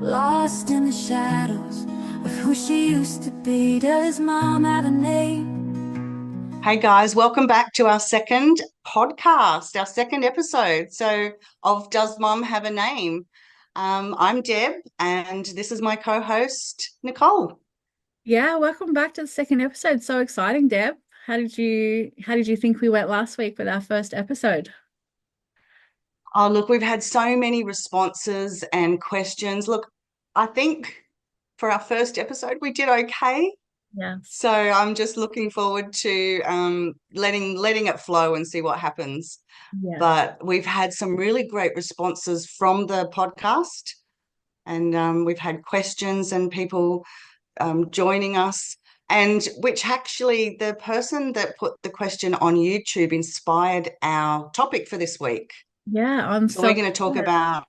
Lost in the shadows of who she used to be. Does mom have a name? Hey guys, welcome back to our second podcast, our second episode. Of Does Mom Have a Name? I'm Deb, and this is my co-host, Nicole. Yeah, welcome back to the second episode. So exciting, Deb. How did you think we went last week with our first episode? Oh, look, we've had so many responses and questions. Look, I think for our first episode, we did okay. Yes. So I'm just looking forward to letting it flow and see what happens. Yes. But we've had some really great responses from the podcast, and we've had questions and people joining us. And which actually, the person that put the question on YouTube inspired our topic for this week. Yeah, on So we're going to talk self-care. about,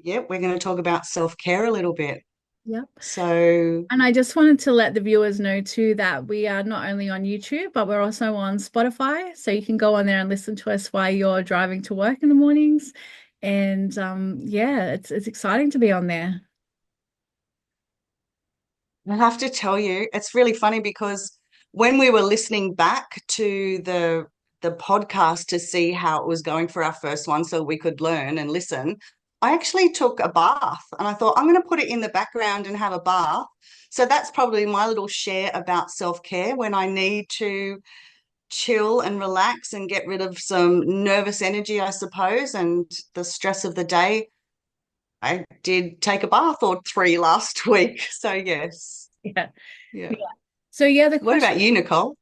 we're going to talk about self-care a little bit. Yep. So, And I just wanted to let the viewers know too that we are not only on YouTube, but we're also on Spotify. So you can go on there and listen to us while you're driving to work in the mornings. And yeah, it's exciting to be on there. I have to tell you, it's really funny because when we were listening back to the podcast to see how it was going for our first one so we could learn and listen, I actually took a bath and I thought I'm going to put it in the background and have a bath. So that's probably my little share about self-care when I need to chill and relax and get rid of some nervous energy, I suppose, and the stress of the day. I did take a bath or three last week. So yes. Yeah. Yeah. Yeah. So yeah, the What question. about you, Nicole?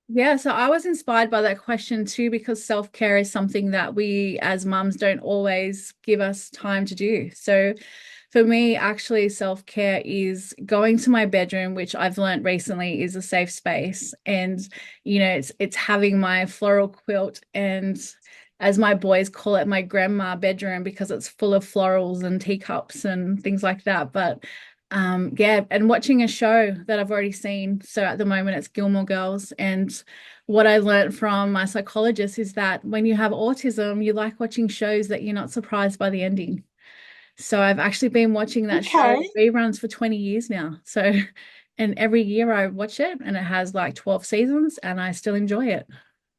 Yeah, so I was inspired by that question too, because self-care is something that we as mums don't always give us time to do. So for me, actually, self-care is going to my bedroom, which I've learned recently is a safe space. And, it's having my floral quilt and as my boys call it, my grandma bedroom because it's full of florals and teacups and things like that. But yeah, and watching a show that I've already seen. So at the moment it's Gilmore Girls. And what I learned from my psychologist is that when you have autism, you like watching shows that you're not surprised by the ending. So I've actually been watching that show Okay. reruns for 20 years now. So, and every year I watch it and it has like 12 seasons and I still enjoy it.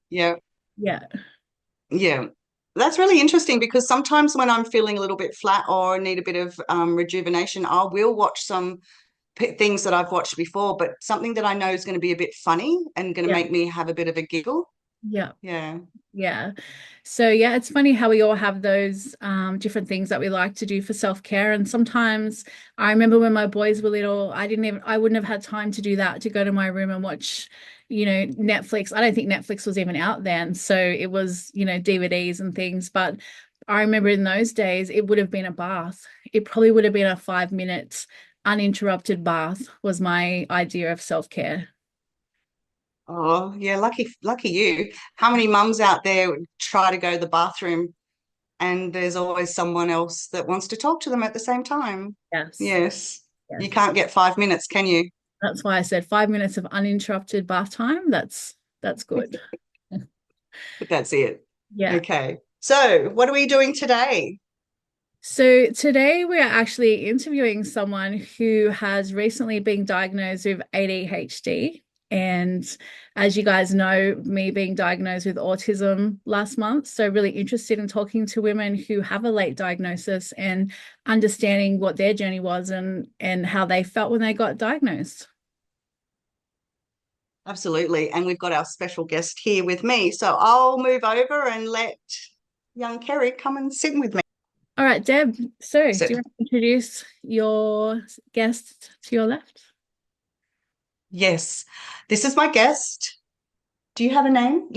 Yeah. Yeah. Yeah. That's really interesting because sometimes when I'm feeling a little bit flat or need a bit of rejuvenation, I will watch some things that I've watched before, but something that I know is going to be a bit funny and going to Yeah. make me have a bit of a giggle. Yeah. Yeah. Yeah. So yeah, it's funny how we all have those different things that we like to do for self-care. And sometimes I remember when my boys were little, I wouldn't have had time to do that, to go to my room and watch, Netflix. I don't think Netflix was even out then. So it was, DVDs and things. But I remember in those days, it would have been a bath. It probably would have been a 5 minute uninterrupted bath was my idea of self-care. Oh, yeah, lucky you. How many mums out there would try to go to the bathroom and there's always someone else that wants to talk to them at the same time? Yes. Yes. You Yes. can't get 5 minutes, can you? That's why I said 5 minutes of uninterrupted bath time. That's good. But that's it. Yeah. Okay. So, what are we doing today? So today we're actually interviewing someone who has recently been diagnosed with ADHD. And as you guys know, me being diagnosed with autism last month. So really interested in talking to women who have a late diagnosis and understanding what their journey was and how they felt when they got diagnosed. Absolutely. And we've got our special guest here with me. So I'll move over and let young Kerry come and sit with me. All right, Deb. So, do you Sit. want to introduce your guest to your left? Yes, this is my guest. Do you have a name?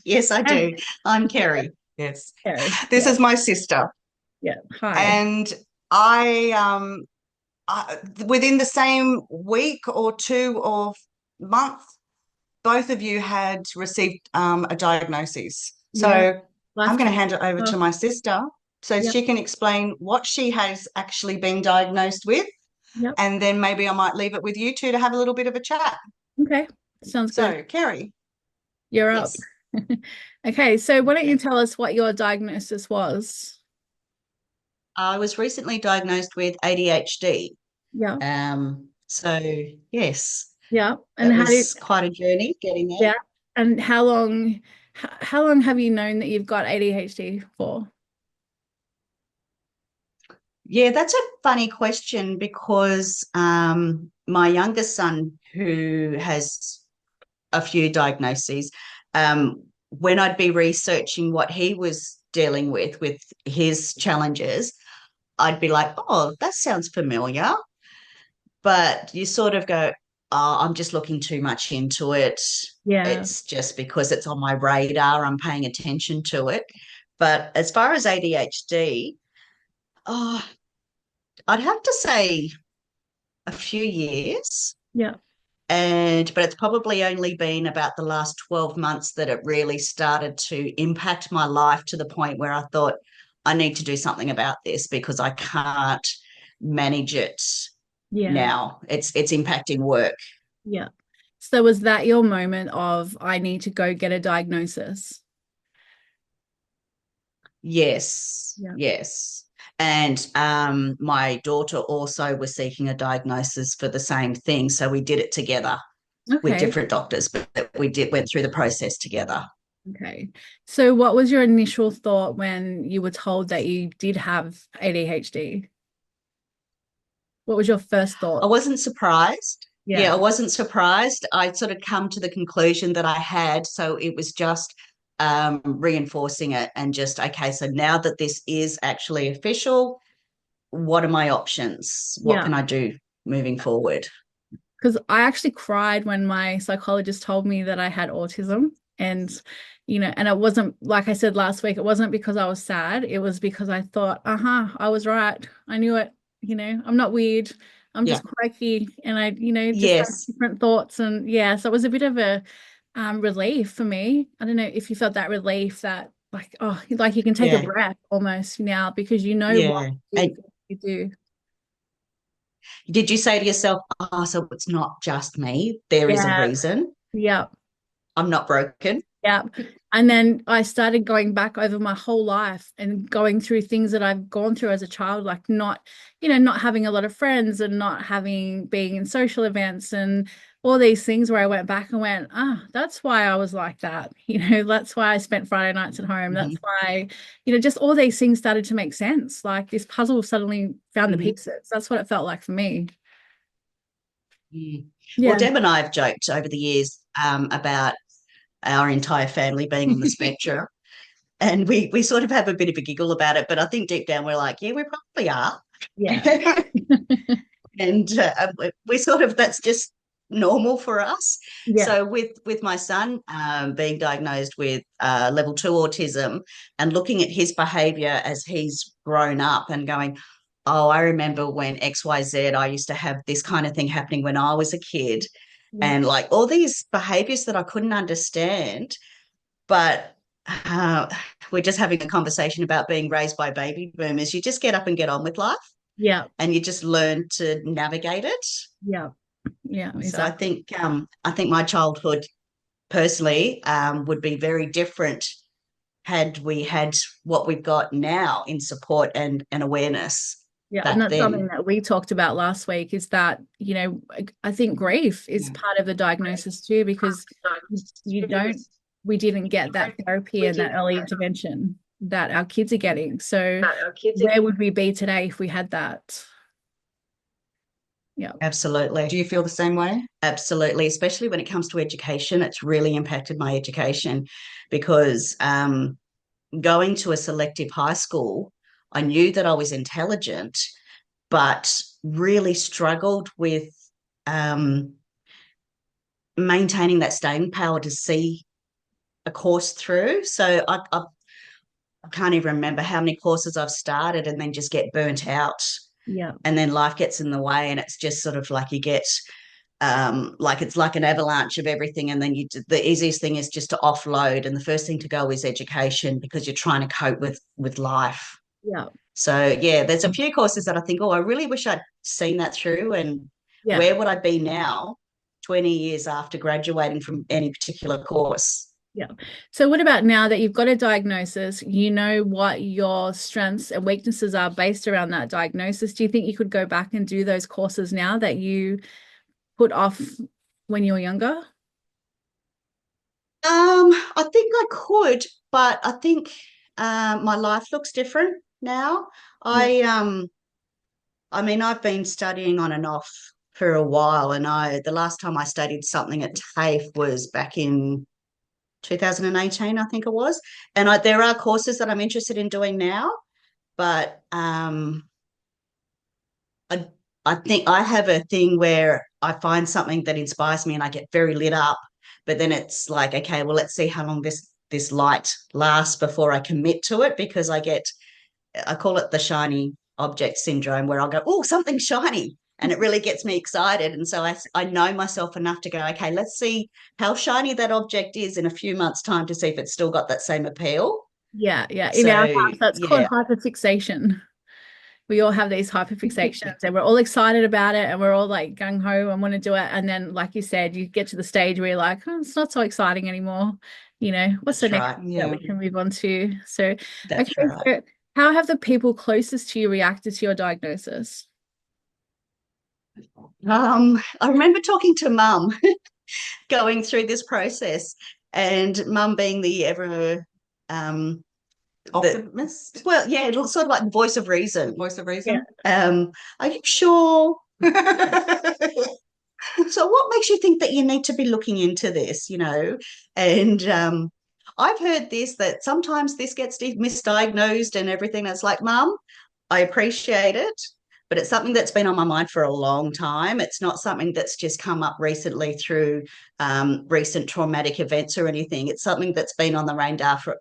Yes, I Hey, do. I'm Kerry. Yes. Kerrie. This Yeah, is my sister. yeah. Hi. And I, within the same week or two or month, both of you had received a diagnosis. Yeah, So I'm life going to change. hand it over to Oh, my sister so yep, she can explain what she has actually been diagnosed with. yep. And then maybe I might leave it with you two to have a little bit of a chat. Okay, sounds good. So, Kerry, You're up. yes. Okay, so why don't you Okay. tell us what your diagnosis was? I was recently diagnosed with ADHD. Yeah. So yes, Yeah. And that how did was quite a journey getting there. yeah. And how long have you known that you've got ADHD for? Yeah, that's a funny question because my youngest son, who has a few diagnoses, when I'd be researching what he was dealing with his challenges, I'd be like, oh, that sounds familiar. But you sort of go, oh, I'm just looking too much into it. Yeah. It's just because it's on my radar, I'm paying attention to it. But as far as ADHD, oh, I'd have to say a few years. Yeah. But it's probably only been about the last 12 months that it really started to impact my life to the point where I thought I need to do something about this because I can't manage it Yeah. now. It's impacting work. Yeah. So was that your moment of I need to go get a diagnosis? Yes, Yeah. yes. And my daughter also was seeking a diagnosis for the same thing. So we did it together with Okay. different doctors, but went through the process together. Okay. So what was your initial thought when you were told that you did have ADHD? What was your first I thought? wasn't surprised. Yeah, Yeah. I wasn't surprised. I'd sort of come to the conclusion that I had. So it was just reinforcing it and just, okay, so now that this is actually official, what are my options? What Yeah. can I do moving forward? Because I actually cried when my psychologist told me that I had autism. And, and it wasn't, like I said last week, it wasn't because I was sad. It was because I thought, I was right. I knew it. I'm not weird. I'm Yeah. just quirky. And I, just have Yes. different thoughts. And yeah, so it was a bit of a relief for me. I don't know if you felt that relief that like, oh, like you can take a Yeah. breath almost now because you know what Yeah. And you do. did you say to yourself, oh, so it's not just me? There is a Yeah. reason. Yeah. I'm not broken. Yeah. And then I started going back over my whole life and going through things that I've gone through as a child, like not having a lot of friends and not being in social events and all these things where I went back and went, that's why I was like that. That's why I spent Friday nights at home. That's Mm-hmm. why, just all these things started to make sense. Like this puzzle suddenly found the Mm-hmm. pieces. That's what it felt like for me. Mm. Well, Yeah. Deb and I have joked over the years about our entire family being on the spectrum. And we sort of have a bit of a giggle about it, but I think deep down we're like, yeah, we probably are. Yeah. And we sort of that's just normal for us. Yeah. So with my son being diagnosed with level 2 autism and looking at his behavior as he's grown up and going, oh, I remember when XYZ, I used to have this kind of thing happening when I was a kid, Yeah. and like all these behaviors that I couldn't understand, but uh, we're just having a conversation about being raised by baby boomers. You just get up and get on with life, Yeah. and you just learn to navigate it. Yeah. Yeah. So Exactly. I think my childhood personally would be very different had we had what we've got now in support and awareness Yeah, and back that's something then. that we talked about last week is that, I think grief is Yeah. part of the diagnosis too, because you don't, we didn't get that therapy and that early intervention that our kids are getting. So where would we be today if we had that? Yeah. Absolutely. Do you feel the same way? Absolutely. Especially when it comes to education, it's really impacted my education because going to a selective high school, I knew that I was intelligent, but really struggled with um, maintaining that staying power to see a course through. So I can't even remember how many courses I've started and then just get burnt out. Yeah. And then life gets in the way, and it's just sort of like you get like it's like an avalanche of everything, and then the easiest thing is just to offload, and the first thing to go is education because you're trying to cope with life. Yeah. So yeah, there's a few courses that I think, oh, I really wish I'd seen that through, and Yeah. where would I be now 20 years after graduating from any particular course? Yeah. So what about now that you've got a diagnosis, you know what your strengths and weaknesses are based around that diagnosis? Do you think you could go back and do those courses now that you put off when you were younger? I think I could, but I think my life looks different now. Yeah. I mean, I've been studying on and off for a while, and the last time I studied something at TAFE was back in 2018, I think it was. And there are courses that I'm interested in doing now, but I I think I have a thing where I find something that inspires me and I get very lit up, but then it's like, okay, well, let's see how long this light lasts before I commit to it, because I call it the shiny object syndrome, where I'll go, oh, something shiny. And it really gets me excited. And so I know myself enough to go, okay, let's see how shiny that object is in a few months' time to see if it's still got that same appeal. Yeah, yeah. In our So, house, that's called yeah, hyperfixation. We all have these hyperfixations and we're all excited about it and we're all like gung ho and want to do it. And then, like you said, you get to the stage where you're like, oh, it's not so exciting anymore. What's the that's next right. thing that Yeah, we can move on to? So, that's okay, right. so how have the people closest to you reacted to your diagnosis? I remember talking to mum going through this process, and mum being the ever Optimist? well, yeah, it's sort of like the voice of reason. Voice of Yeah. reason? Are you sure? So what makes you think that you need to be looking into this, And I've heard this, that sometimes this gets misdiagnosed and everything. It's like, Mum, I appreciate it, but it's something that's been on my mind for a long time. It's not something that's just come up recently through recent traumatic events or anything. It's something that's been on the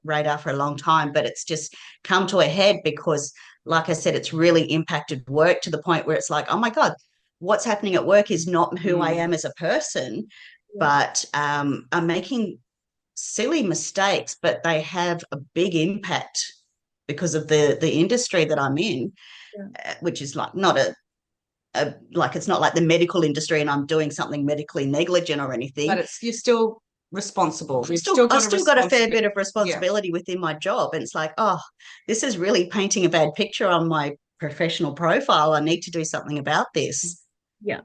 radar for a long time, but it's just come to a head because, like I said, it's really impacted work to the point where it's like, oh my God, what's happening at work is not who I am as a person, but I'm making silly mistakes, but they have a big impact because of the industry that I'm in, which is like not like it's not like the medical industry and I'm doing something medically negligent or anything. But you're still responsible. I've still got a fair bit of responsibility within my job. And it's like, oh, this is really painting a bad picture on my professional profile. I need to do something about this. Yeah.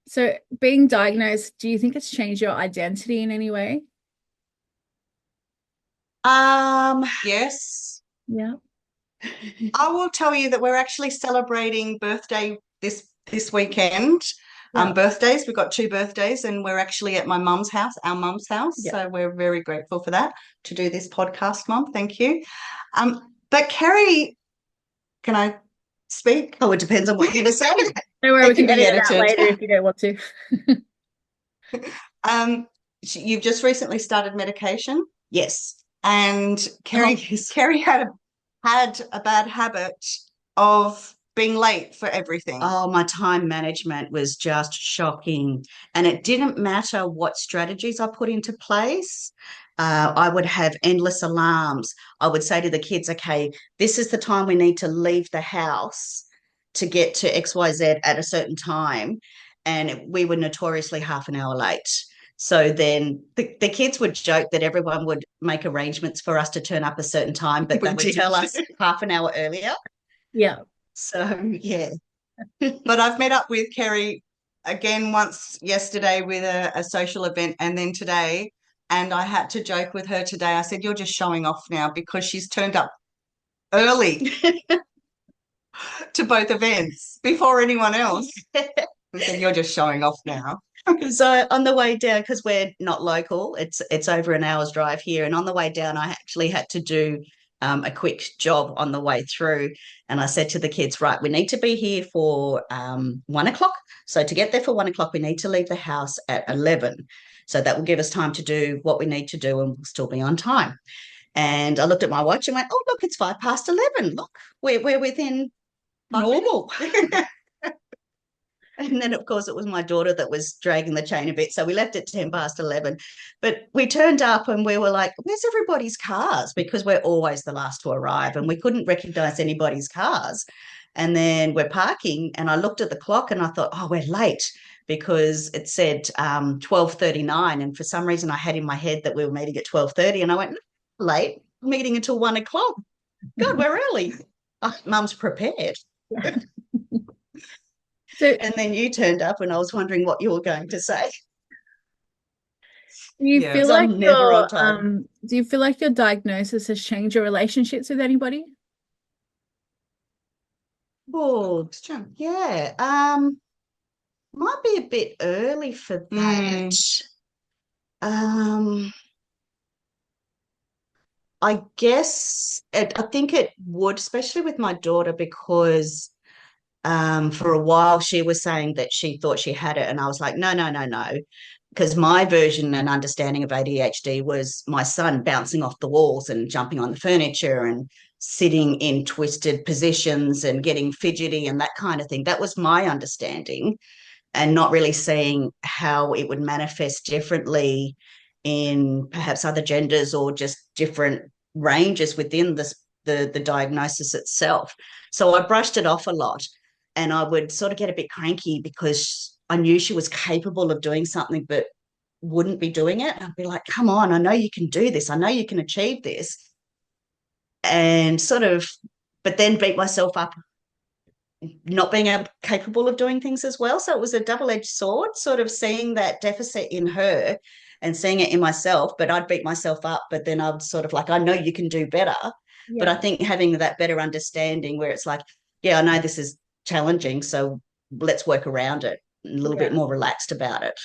So being diagnosed, do you think it's changed your identity in any way? Yes. Yeah. I will tell you that we're actually celebrating birthday this weekend. Yeah. Birthdays. We've got 2 birthdays, and we're actually at my mum's house, our mum's house. Yeah. So we're very grateful for that, to do this podcast, Mum. Thank you. But Kerrie, can I speak? Oh, it depends on what you're going to say. Don't worry, It we can can be edit it out edited. later if you don't want to. You've just recently started medication, Yes. and Kerrie had a bad habit of being late for everything. Oh, my time management was just shocking. And it didn't matter what strategies I put into place. I would have endless alarms. I would say to the kids, okay, this is the time we need to leave the house to get to XYZ at a certain time. And we were notoriously half an hour late. So then the kids would joke that everyone would make arrangements for us to turn up a certain time, but they would tell us half an hour earlier. Yeah. So, yeah. But I've met up with Kerrie again once yesterday with a social event, and then today. And I had to joke with her today. I said, you're just showing off now, because she's turned up early to both events before anyone else. I said, you're just showing off now. So on the way down, because we're not local, it's over an hour's drive here. And on the way down, I actually had to do a quick job on the way through. And I said to the kids, right, we need to be here for 1 o'clock. So to get there for 1 o'clock, we need to leave the house at 11. So that will give us time to do what we need to do and we'll still be on time. And I looked at my watch and went, oh, look, it's 11:05. Look, we're within normal. And then, of course, it was my daughter that was dragging the chain a bit. So we left at 11:10. But we turned up and we were like, where's everybody's cars? Because we're always the last to arrive and we couldn't recognize anybody's cars. And then we're parking, and I looked at the clock and I thought, oh, we're late, because it said 12:39. And for some reason I had in my head that we were meeting at 12:30. And I went, late, meeting until 1 o'clock. God, we're early. Oh, Mum's prepared. So And then you turned up and I was wondering what you were going to say. do you Yeah, feel 'Cause like I'm never your on time. do you feel like your diagnosis has changed your relationships with anybody? Oh, yeah. Might be a bit early for that. Um, I guess I think it would, especially with my daughter, because for a while she was saying that she thought she had it, and I was like, no, no, no, no, because my version and understanding of ADHD was my son bouncing off the walls and jumping on the furniture and sitting in twisted positions and getting fidgety and that kind of thing. That was my understanding, and not really seeing how it would manifest differently in perhaps other genders or just different ranges within the diagnosis itself. So I brushed it off a lot, and I would sort of get a bit cranky because I knew she was capable of doing something but wouldn't be doing it. I'd be like, come on, I know you can do this. I know you can achieve this. And sort of, but then beat myself up not being capable of doing things as well. So it was a double-edged sword, sort of seeing that deficit in her and seeing it in myself. But I'd beat myself up, but then I'd sort of like, I know you can do better. But I think having that better understanding where it's like, yeah, I know this is challenging, so let's work around it, a little bit more relaxed about it.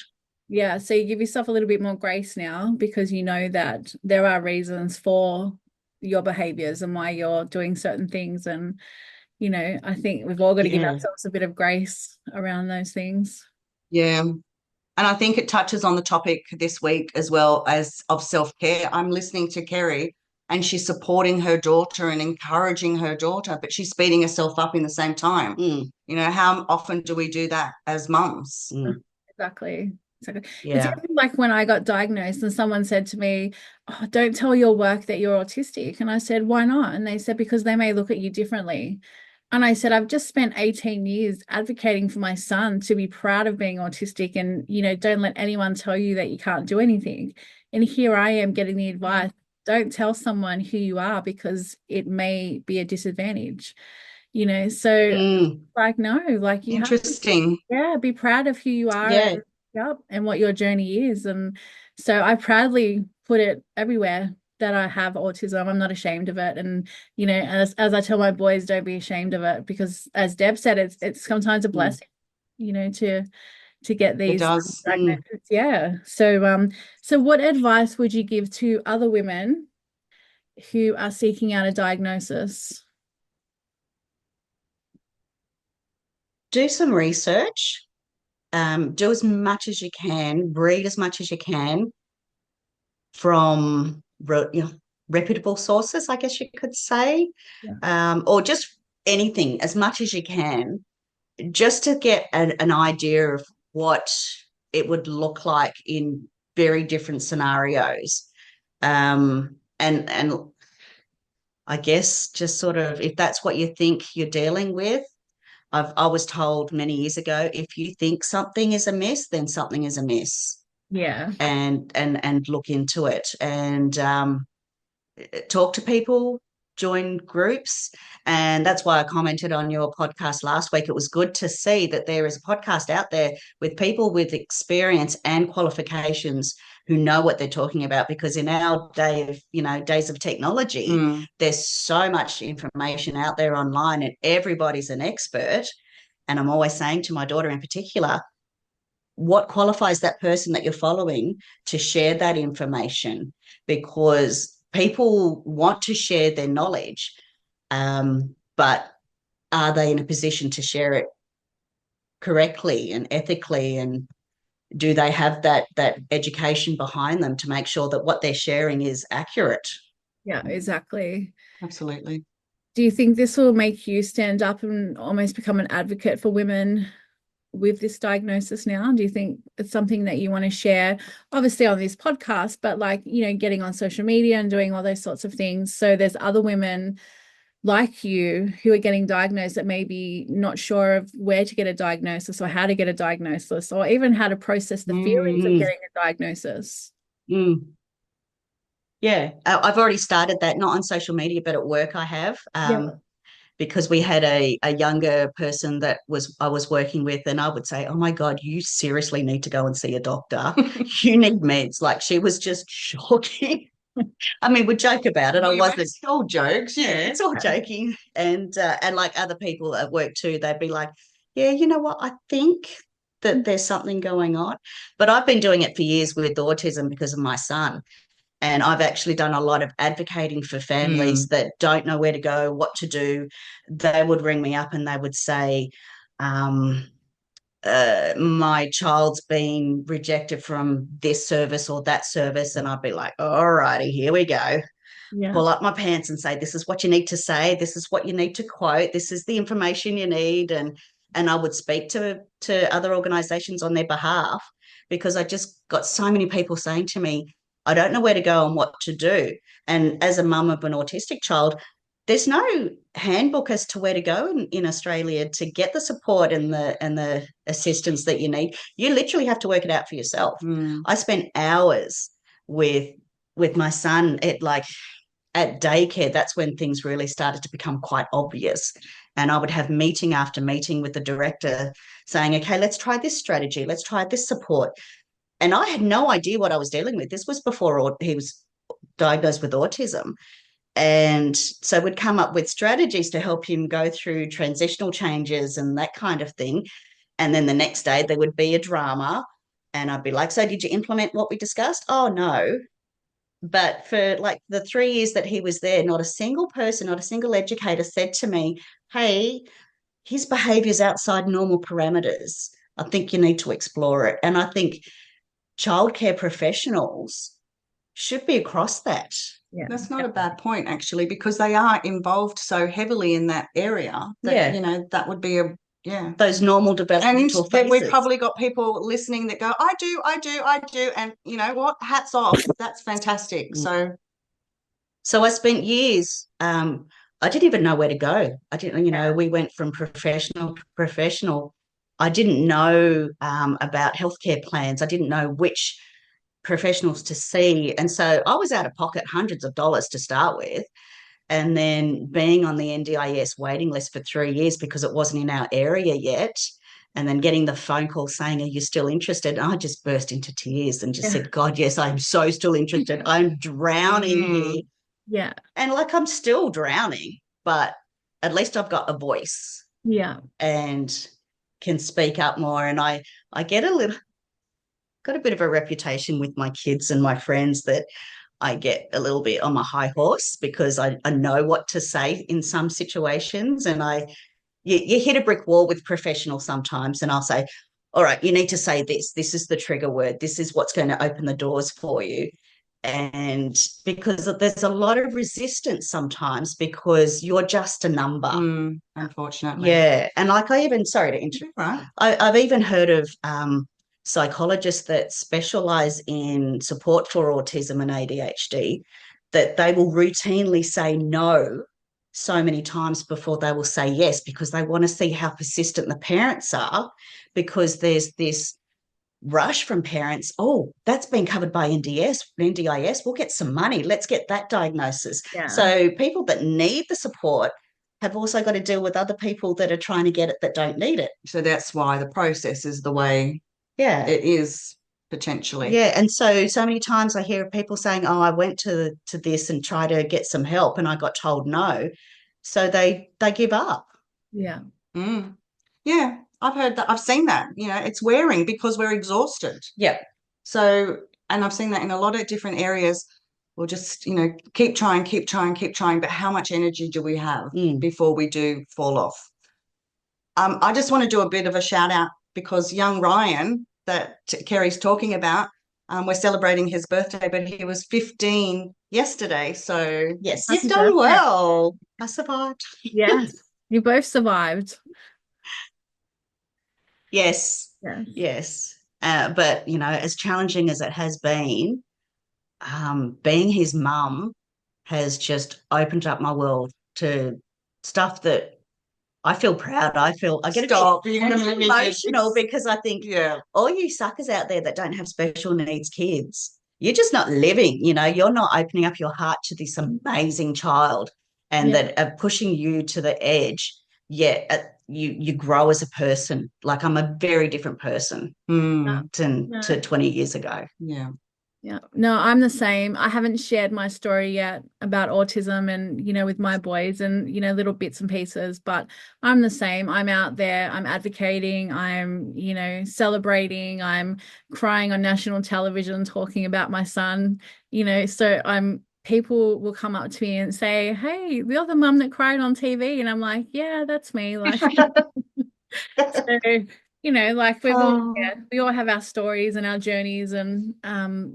Yeah, so you give yourself a little bit more grace now because you know that there are reasons for your behaviors and why you're doing certain things. And, you know, I think we've all got to give Yeah. ourselves a bit of grace around those things. yeah. And I think it touches on the topic this week as well as of self-care. I'm listening to Kerri, and she's supporting her daughter and encouraging her daughter, but she's speeding herself up in the same time. Mm, You know, how often do we do that as mums? mm, Exactly. Exactly. It's yeah. even like when I got diagnosed and someone said to me, oh, don't tell your work that you're autistic. And I said, why not? And they said, because they may look at you differently. And I said, I've just spent 18 years advocating for my son to be proud of being autistic and, you know, don't let anyone tell you that you can't do anything. And here I am getting the advice, don't tell someone who you are because it may be a disadvantage, you know. So Mm, like, no, like you have to, Interesting. yeah, be proud of who you are yeah. and yep, and what your journey is. And so I proudly put it everywhere that I have autism. I'm not ashamed of it. And, you know, as I tell my boys, don't be ashamed of it because as Deb said, it's sometimes a Mm, blessing, you know, to get It these does. diagnoses. Yeah. So what advice would you give to other women who are seeking out a diagnosis? do some research. Do as much as you can, read as much as you can from reputable sources, I guess you could say, Yeah. or just anything as much as you can, just to get an idea of what it would look like in very different scenarios. And I guess just sort of if that's what you think you're dealing with, I was told many years ago, if you think something is amiss, then something is amiss, Yeah. and look into it and talk to people, join groups. And that's why I commented on your podcast last week. It was good to see that there is a podcast out there with people with experience and qualifications who know what they're talking about, because in our days of technology, Mm. there's so much information out there online and everybody's an expert. And I'm always saying to my daughter in particular, what qualifies that person that you're following to share that information? Because people want to share their knowledge, but are they in a position to share it correctly and ethically? And do they have that education behind them to make sure that what they're sharing is accurate? Yeah, exactly. Absolutely. Do you think this will make you stand up and almost become an advocate for women with this diagnosis now? Do you think it's something that you want to share, obviously on this podcast, but like, you know, getting on social media and doing all those sorts of things so there's other women like you who are getting diagnosed that may be not sure of where to get a diagnosis or how to get a diagnosis or even how to process the feelings of getting a diagnosis. Mm. Yeah, I've already started that, not on social media, but at work I have. Yeah. Because we had a younger person that I was working with, and I would say, "Oh my God, you seriously need to go and see a doctor. You need meds." Like, she was just shocking. I mean, we joke about it. I wasn't. It's all jokes, yeah. It's all joking, and like other people at work too, they'd be like, "Yeah, you know what? I think that there's something going on." But I've been doing it for years with autism because of my son. And I've actually done a lot of advocating for families that don't know where to go, what to do. They would ring me up and they would say, my child's been rejected from this service or that service. And I'd be like, all righty, here we go. Yeah. Pull up my pants and say, this is what you need to say. This is what you need to quote. This is the information you need. And I would speak to other organisations on their behalf, because I just got so many people saying to me, I don't know where to go and what to do. And as a mum of an autistic child, there's no handbook as to where to go in Australia to get the support and the assistance that you need. You literally have to work it out for yourself. I spent hours with my son at daycare. That's when things really started to become quite obvious. And I would have meeting after meeting with the director saying, okay, let's try this strategy. Let's try this support. And I had no idea what I was dealing with. This was before he was diagnosed with autism. And so we'd come up with strategies to help him go through transitional changes and that kind of thing. And then the next day there would be a drama. And I'd be like, so did you implement what we discussed? Oh, no. But for like the 3 years that he was there, not a single person, not a single educator said to me, hey, his behaviour's outside normal parameters. I think you need to explore it. And I think childcare professionals should be across that. Yeah. That's not a bad point, actually, because they are involved so heavily in that area that, that would be those normal and developmental then we've phases. probably got people listening that go, I do. And you know what? Hats off. That's fantastic. So I spent years, I didn't even know where to go. I didn't, we went from professional to professional. I didn't know about healthcare plans. I didn't know which professionals to see. And so I was out of pocket hundreds of dollars to start with. And then being on the NDIS waiting list for 3 years because it wasn't in our area yet. And then getting the phone call saying, are you still interested? And I just burst into tears and just said, God, yes, I'm so still interested. I'm drowning here. Yeah. And like, I'm still drowning, but at least I've got a voice. Yeah. And can speak up more. And I got a bit of a reputation with my kids and my friends that I get a little bit on my high horse because I know what to say in some situations. And you hit a brick wall with professionals sometimes, and I'll say, all right, you need to say this. This is the trigger word. This is what's going to open the doors for you. And because there's a lot of resistance sometimes because you're just a number. Unfortunately. Yeah. And like sorry to interrupt. Right. I've even heard of psychologists that specialize in support for autism and ADHD, that they will routinely say no so many times before they will say yes, because they want to see how persistent the parents are, because there's this rush from parents. Oh, that's been covered by NDIS. We'll get some money. Let's get that diagnosis. Yeah. So people that need the support have also got to deal with other people that are trying to get it that don't need it. So that's why the process is the way it is potentially. Yeah. And so many times I hear people saying, oh, I went to this and tried to get some help and I got told no. So they give up. Yeah. Yeah. I've heard that. I've seen that. It's wearing because we're exhausted. Yeah. So, and I've seen that in a lot of different areas. We'll just, keep trying. But how much energy do we have before we do fall off? I just want to do a bit of a shout out because young Ryan that Kerri's talking about, we're celebrating his birthday, but he was 15 yesterday. So yes, you've done well. I survived. Yes. You both survived. Yes. But, as challenging as it has been, being his mum has just opened up my world to stuff that I feel proud. I get Stop. a You're bit gonna make me emotional because I think, Yeah. all you suckers out there that don't have special needs kids, you're just not living. You're not opening up your heart to this amazing child, and Yeah. that are pushing you to the edge. Yet you grow as a person. Like, I'm a very different person Mm. to 20 years ago. Yeah. Yeah, no, I'm the same. I haven't shared my story yet about autism and, with my boys and, little bits and pieces, but I'm the same. I'm out there, I'm advocating, I'm, celebrating, I'm crying on national television talking about my son, so people will come up to me and say, "Hey, you're the mum that cried on TV." And I'm like, "Yeah, that's me." Like, so, like Oh. we all have our stories and our journeys, and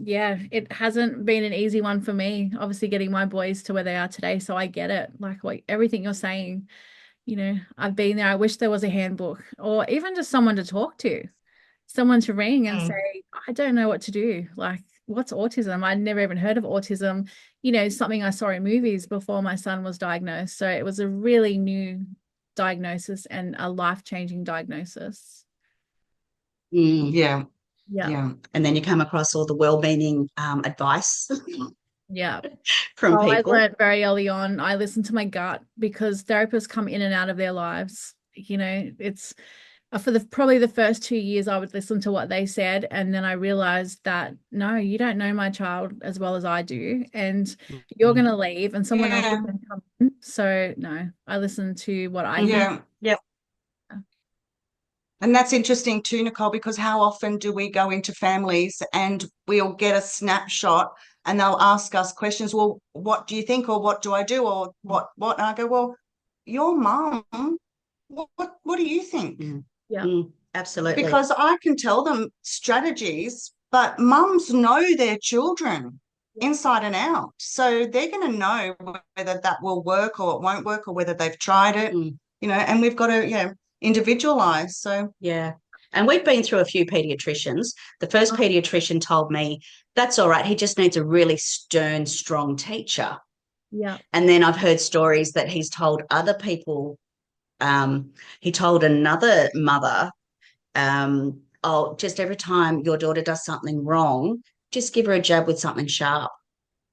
yeah, it hasn't been an easy one for me, obviously getting my boys to where they are today. So I get it. Like everything you're saying, I've been there. I wish there was a handbook or even just someone to talk to, someone to ring and say, "I don't know what to do. Like, what's autism? I'd never even heard of autism." Something I saw in movies before my son was diagnosed. So it was a really new diagnosis and a life-changing diagnosis. Yeah. Yeah. Yeah. And then you come across all the well-meaning advice Yeah. from Oh, I people. learned very early on. I listened to my gut because therapists come in and out of their lives. It's for probably the first 2 years, I would listen to what they said. And then I realized that, no, you don't know my child as well as I do. And you're going to leave and someone else is Yeah. going to come in. So, no, I listen to what I hear. Yeah. Yep. And that's interesting too, Nicole, because how often do we go into families and we'll get a snapshot and they'll ask us questions, well, what do you think? Or what do I do? Or what? And I go, well, your mum, what do you think? Yeah. Absolutely. Because I can tell them strategies, but mums know their children inside and out. So they're going to know whether that will work or it won't work or whether they've tried it, and we've got to, individualize. So, Yeah. And we've been through a few pediatricians. The first pediatrician told me, that's all right. He just needs a really stern, strong teacher. Yeah. And then I've heard stories that he's told other people. He told another mother, "Oh, just every time your daughter does something wrong, just give her a jab with something sharp."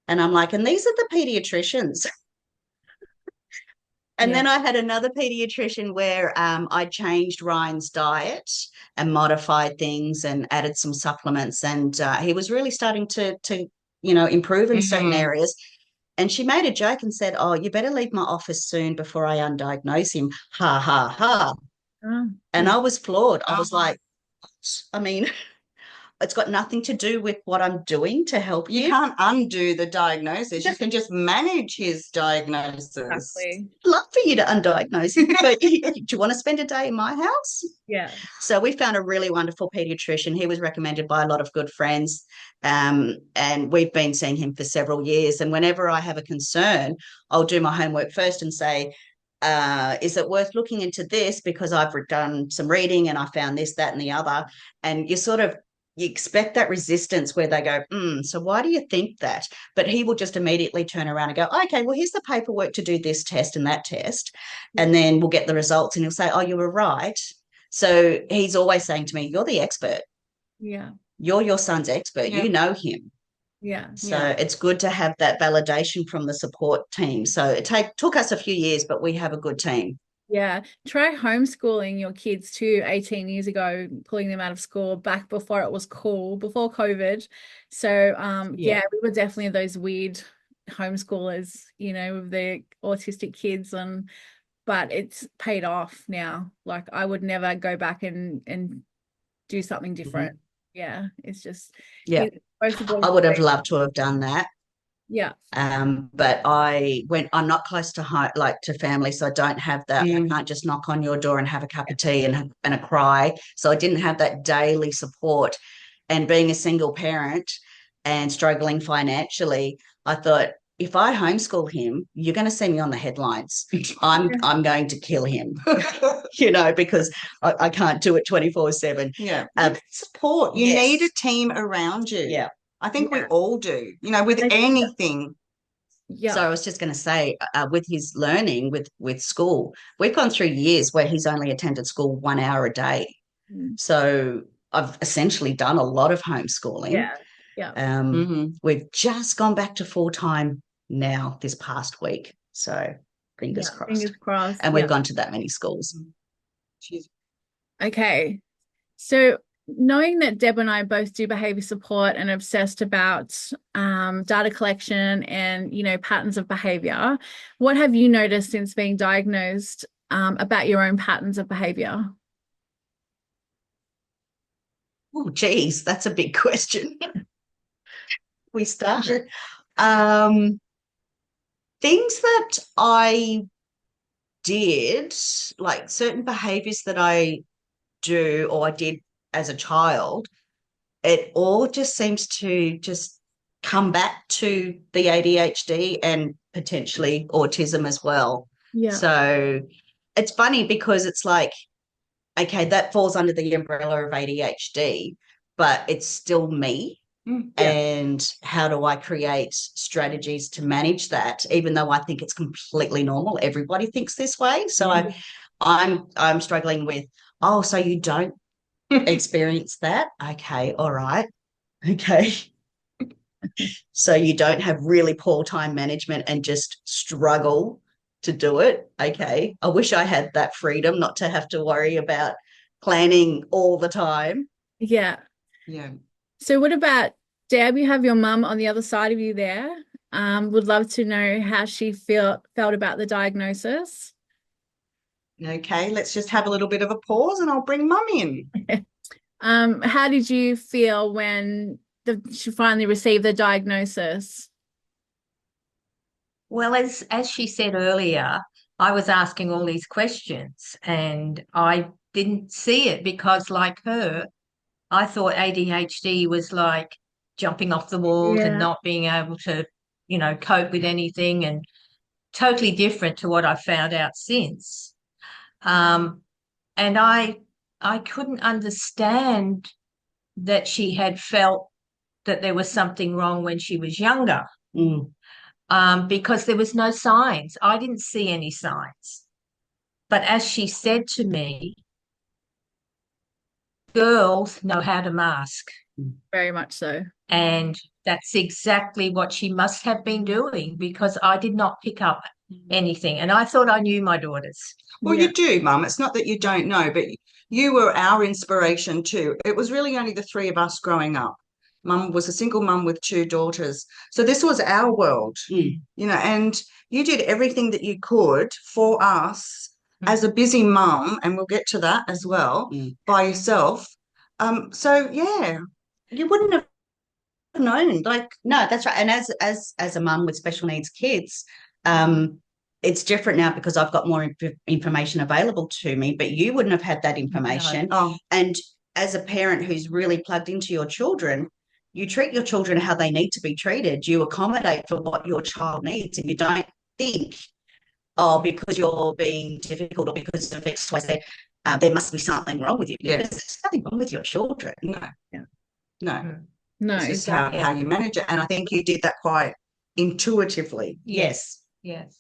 And I'm like, and these are the pediatricians. And then I had another pediatrician where I changed Ryan's diet and modified things and added some supplements. And he was really starting to improve in certain areas. And she made a joke and said, "Oh, you better leave my office soon before I undiagnose him." Ha, ha, ha. And I was floored. I was like, I mean, it's got nothing to do with what I'm doing to help you you. can't undo the diagnosis. You can just manage his diagnosis. Exactly. Love for you to undiagnose him, but do you want to spend a day in my house? Yeah. So we found a really wonderful pediatrician. He was recommended by a lot of good friends, and we've been seeing him for several years. And whenever I have a concern, I'll do my homework first and say, is it worth looking into this? Because I've done some reading and I found this, that, and the other. And you expect that resistance where they go, so why do you think that? But he will just immediately turn around and go, okay, well, here's the paperwork to do this test and that test. And then we'll get the results and he'll say, oh, you were right. So he's always saying to me, you're the expert. Yeah. You're your son's expert. Yeah. You know him. Yeah. So it's good to have that validation from the support team. So it took us a few years, but we have a good team. Yeah. Try homeschooling your kids too 18 years ago, pulling them out of school back before it was cool, before COVID. So yeah, we were definitely those weird homeschoolers, with the autistic kids, but it's paid off now. Like I would never go back and do something different. Yeah. It's just I would have loved to have done that. Yeah. But I'm not close to to family, so I don't have that. I can't just knock on your door and have a cup of tea and a cry. So I didn't have that daily support. And being a single parent and struggling financially, I thought, if I homeschool him, you're going to see me on the headlines. I'm going to kill him, because I can't do it 24/7. Yeah. Support. You need a team around you. Yeah. I think we all do, with anything. Yeah. So I was just going to say, with his learning with school, we've gone through years where he's only attended school 1 hour a day. Mm. So I've essentially done a lot of homeschooling. Yeah. Yeah. We've just gone back to full time now this past week. So fingers Yeah. crossed. Fingers crossed. And we've Yeah. gone to that many schools. She's Okay. So knowing that Deb and I both do behavior support and obsessed about data collection and, you know, patterns of behavior, what have you noticed since being diagnosed about your own patterns of behavior? Oh, geez, that's a big question. We started. Things that I did, like certain behaviors that I do or I did as a child, it all just seems to just come back to the ADHD and potentially autism as well. Yeah. So it's funny because it's like, okay, that falls under the umbrella of ADHD, but it's still me. Yeah. And how do I create strategies to manage that, even though I think it's completely normal? Everybody thinks this way. So Yeah. I'm struggling with, oh, so you don't experience that? Okay, all right. Okay. So you don't have really poor time management and just struggle to do it. Okay. I wish I had that freedom not to have to worry about planning all the time. Yeah. yeah. So what about Deb? You have your mum on the other side of you there. Would love to know how she felt about the diagnosis. Okay, let's just have a little bit of a pause and I'll bring mum in. How did you feel when she finally received the diagnosis? Well, as she said earlier, I was asking all these questions and I didn't see it because, like her, I thought ADHD was like jumping off the walls and Yeah. not being able to, you know, cope with anything, and totally different to what I found out since. And I couldn't understand that she had felt that there was something wrong when she was younger. Mm. Because there was no signs. I didn't see any signs. But as she said to me, girls know how to mask. Very much so. And that's exactly what she must have been doing, because I did not pick up anything. And I thought I knew my daughters. Well, Yeah. you do, mum. It's not that you don't know, but you were our inspiration too. It was really only the three of us growing up. Mum was a single mum with two daughters. So this was our world, you know, and you did everything that you could for us as a busy mum, and we'll get to that as well, by yourself. So yeah, You wouldn't have known. Like, no, that's right. And as a mum with special needs kids, it's different now because I've got more information available to me, but you wouldn't have had that information. No. Oh. And as a parent who's really plugged into your children, you treat your children how they need to be treated. You accommodate for what your child needs, and you don't think, oh, because you're being difficult or because of X, Y, Z, there must be something wrong with you. Yeah. There's nothing wrong with your children. No. Yeah. No. No, It's just exactly. how you manage it. And I think you did that quite intuitively. Yes. Yes.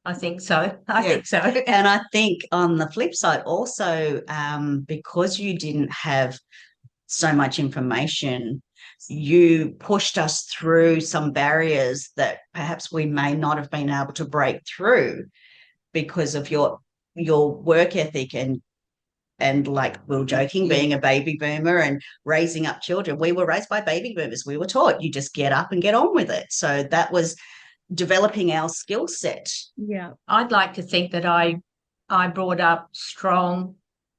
I think so. I Yeah. think so. And I think on the flip side also, because you didn't have so much information, you pushed us through some barriers that perhaps we may not have been able to break through because of your work ethic and like we were joking, being a baby boomer and raising up children. We were raised by baby boomers. We were taught you just get up and get on with it. So that was developing our skill set. Yeah. I'd like to think that I brought up strong,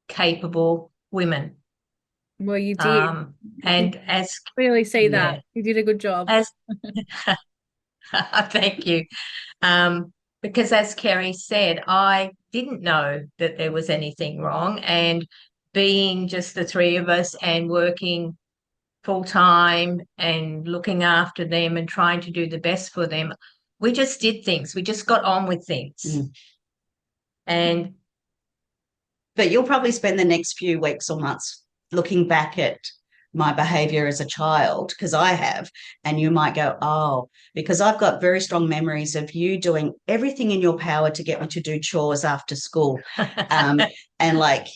capable women. Well, you did. And as Clearly see yeah. that. You did a good job. as thank you. Because as Kerrie said, I didn't know that there was anything wrong, and being just the three of us and working full time and looking after them and trying to do the best for them, we just did things. We just got on with things. And But you'll probably spend the next few weeks or months looking back at my behavior as a child, because I have, and you might go, oh, because I've got very strong memories of you doing everything in your power to get me to do chores after school. And like,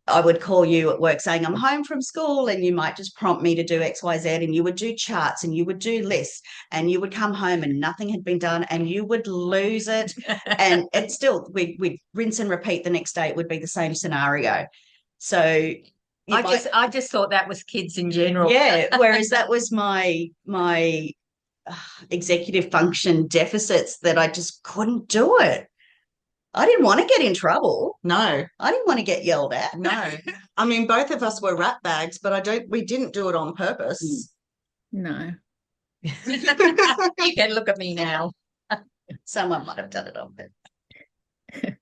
I would call you at work saying, I'm home from school, and you might just prompt me to do X, Y, Z, and you would do charts and you would do lists, and you would come home and nothing had been done and you would lose it. And it's still, we'd rinse and repeat the next day. It would be the same scenario. So I just thought that was kids in general. yeah, whereas that was my executive function deficits, that I just couldn't do it. I didn't want to get in trouble. No, I didn't want to get yelled at. no. I mean, both of us were rat bags, but we didn't do it on purpose. No. You can look at me now. Someone might have done it on purpose.